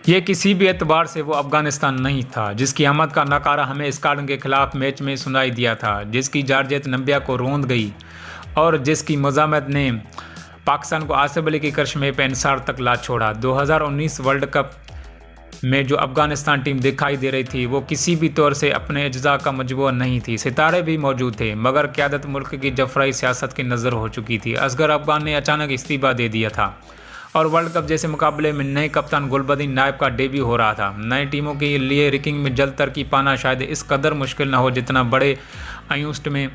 ये किसी भी एतबार से वो अफगानिस्तान नहीं था जिसकी आमद का नकारा हमें स्कॉटलैंड के खिलाफ मैच में सुनाई दिया था, जिसकी जारजेत नंबिया को रोंद गई और जिसकी मज़ामत ने पाकिस्तान को आसिफ अली के करिश्मे पे इंसार तक ला छोड़ा। 2019 वर्ल्ड कप में जो अफगानिस्तान टीम दिखाई दे रही थी वो किसी भी तौर से अपने अज्जा का मजबूर नहीं थी। सितारे भी मौजूद थे मगर क़यादत मुल्क की जफराई सियासत की नज़र हो चुकी थी। असगर अफगान ने अचानक इस्तीफा दे दिया था और वर्ल्ड कप जैसे मुकाबले में नए कप्तान गुलबदीन नायब का डेब्यू हो रहा था। नई टीमों के लिए रैंकिंग में जल्द तरक्की पाना शायद इस कदर मुश्किल न हो जितना बड़े आयोस्ट में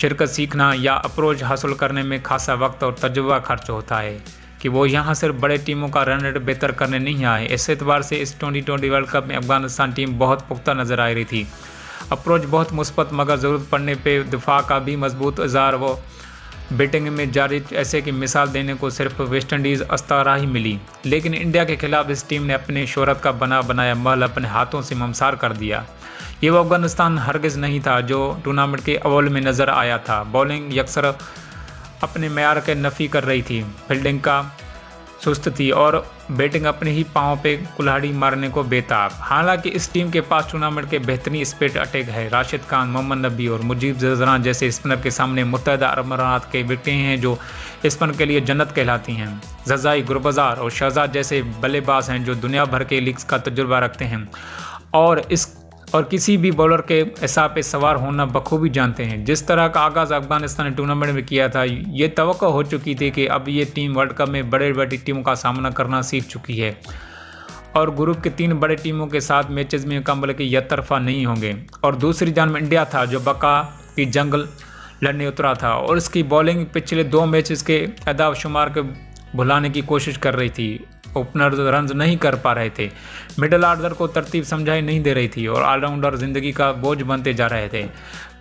शिरकत सीखना या अप्रोच हासिल करने में खासा वक्त और तजुर्बा खर्च होता है कि वो यहाँ सिर्फ बड़े टीमों का रन रेट बेहतर करने नहीं आए। इस एतबार से इस 2020 वर्ल्ड कप में अफगानिस्तान टीम बहुत पुख्ता नज़र आ रही थी। अप्रोच बहुत मुस्बत मगर ज़रूरत पड़ने पे दिफा का भी मजबूत इज़हार वो बैटिंग में जारी ऐसे की मिसाल देने को सिर्फ वेस्ट इंडीज़ अस्तारा ही मिली। लेकिन इंडिया के खिलाफ इस टीम ने अपने शोहरत का बनाया महल अपने हाथों से ममसार कर दिया। ये वो अफगानिस्तान हरगिज़ नहीं था जो टूर्नामेंट के अव्वल में नज़र आया था। बॉलिंग यकसर अपने मेयार के नफ़ी कर रही थी, फील्डिंग का सुस्त थी और बैटिंग अपने ही पाँव पे कुल्हाड़ी मारने को बेताब। हालांकि इस टीम के पास टूर्नामेंट के बेहतरीन स्पिन अटैक है। राशिद खान, मोहम्मद नबी और मुजीब जजरान जैसे स्पिनर के सामने मुत्तहिदा अरब अमारात के विकेटें हैं जो स्पिन के लिए जन्नत कहलाती हैं। जज़ाई, गुरबाजार और शहजाद जैसे बल्लेबाज हैं जो दुनिया भर के लीग्स का तजुर्बा रखते हैं और किसी भी बॉलर के हिसाब पे सवार होना बखूबी जानते हैं। जिस तरह का आगाज़ अफगानिस्तान ने टूर्नामेंट में किया था ये तवक्को हो चुकी थी कि अब ये टीम वर्ल्ड कप में बड़ी टीमों का सामना करना सीख चुकी है और ग्रुप के 3 बड़े टीमों के साथ मैचेस में मुकाबले के यकतरफा नहीं होंगे। और दूसरी जान में इंडिया था जो बका की जंग लड़ने उतरा था और इसकी बॉलिंग पिछले 2 मैचेस के अदाव शुमार को भुलाने की कोशिश कर रही थी। ओपनर रन नहीं कर पा रहे थे, मिडल ऑर्डर को तरतीब समझाई नहीं दे रही थी और ऑलराउंडर ज़िंदगी का बोझ बनते जा रहे थे।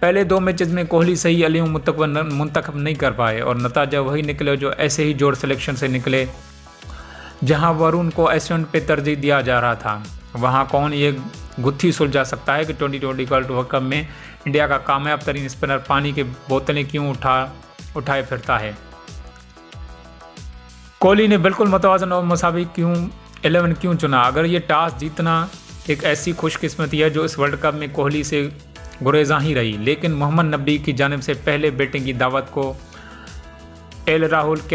पहले 2 मैचेस में कोहली सही अलियों मुंतखब नहीं कर पाए और नतीजा वही निकले जो ऐसे ही जोड़ सिलेक्शन से निकले। जहां वरुण को एशियन पे तरजीह दिया जा रहा था वहां कौन ये गुत्थी सुलझा सकता है कि 2020 वर्ल्ड कप में इंडिया का कामयाब तरीन स्पिनर पानी की बोतलें क्यों उठाए फिरता है। कोहली ने बिल्कुल मुतवाज़न और मसावी 11 क्यों चुना। अगर ये टॉस जीतना एक ऐसी खुशकिस्मती है जो इस वर्ल्ड कप में कोहली से गुरेज़ा ही रही, लेकिन मोहम्मद नबी की जानिब से पहले बैटिंग की दावत को के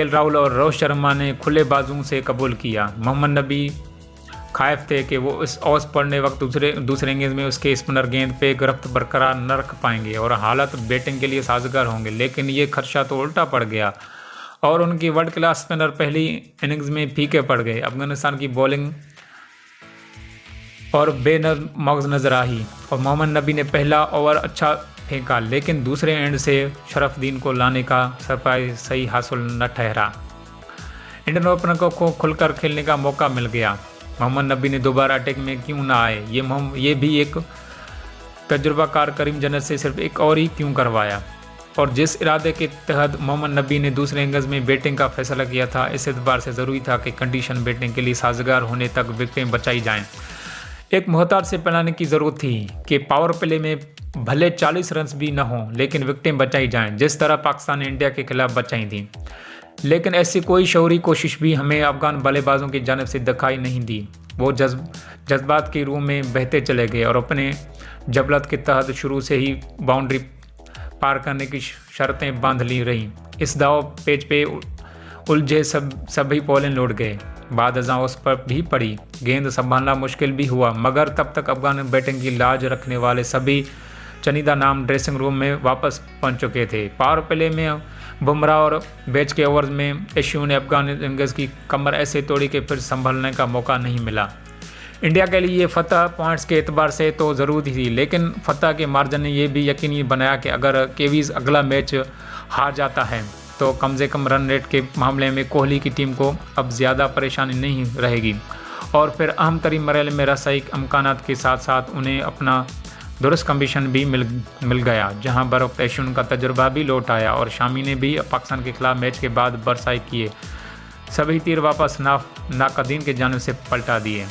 राहुल और रोहित शर्मा ने खुले बाजुओं से कबूल किया। मोहम्मद नबी खाइफ थे कि वो इस ऑस पड़ने वक्त दूसरे इंगेज में उसके स्पिनर गेंद पे गिरफ्त बरकरार न रख पाएंगे और हालात बैटिंग के लिए साजगार होंगे, लेकिन ये खदशा तो उल्टा पड़ गया और उनकी वर्ल्ड क्लास स्पिनर पहली इनिंग्स में फीके पड़ गए। अफगानिस्तान की बॉलिंग और बेनमग़ज़ नजर आई और मोहम्मद नबी ने पहला ओवर अच्छा फेंका, लेकिन दूसरे एंड से शरफुद्दीन को लाने का सरप्राइज सही हासिल न ठहरा। इंडियन ओपनर को खुलकर खेलने का मौका मिल गया। मोहम्मद नबी ने दोबारा अटैक में क्यों ना आए, ये भी एक तजुर्बाकार करीम जन्नत से सिर्फ एक और ही क्यों करवाया। और जिस इरादे के तहत मोहम्मद नबी ने दूसरे इनिंग्स में बैटिंग का फैसला किया था, इस एतबार से ज़रूरी था कि कंडीशन बैटिंग के लिए साजगार होने तक विकेटें बचाई जाएं। एक मोहताज से बनाने की ज़रूरत थी कि पावर प्ले में भले 40 रन भी न हों लेकिन विकेटें बचाई जाएं, जिस तरह पाकिस्तान ने इंडिया के खिलाफ बचाई थी। लेकिन ऐसी कोई शौरी कोशिश भी हमें अफगान बल्लेबाजों की जानिब से दिखाई नहीं दी। वो जज्बात की रूह में बहते चले गए और अपने जबलत के तहत शुरू से ही बाउंड्री पार करने की शर्तें बांध ली रहीं। इस दाव पेज पे उलझे सभी पोलें लौट गए। बाद अज़ां उस पर भी पड़ी, गेंद संभालना मुश्किल भी हुआ, मगर तब तक अफगान बैटिंग की लाज रखने वाले सभी चुनिंदा नाम ड्रेसिंग रूम में वापस पहुंच चुके थे। पावर प्ले में बुमराह और बैच के ओवर्स में एशियो ने अफगान इनिंग्स की कमर ऐसे तोड़ी कि फिर संभलने का मौका नहीं मिला। इंडिया के लिए ये फतह पॉइंट्स के एतबार से तो ज़रूरी थी, लेकिन फतह के मार्जिन ने यह भी यकीनी बनाया कि अगर केवीज़ अगला मैच हार जाता है तो कम से कम रन रेट के मामले में कोहली की टीम को अब ज़्यादा परेशानी नहीं रहेगी और फिर अहम तरीन मरहले में रसाई अमकानात के साथ साथ उन्हें अपना दुरुस्त कंडीशन भी मिल गया, जहां बर्फ एशियन का तजुर्बा भी लौट आया और शामी ने भी पाकिस्तान के खिलाफ मैच के बाद बरसाई किए। सभी तीर वापस नाकदीन के जानिब से पलटा दिए।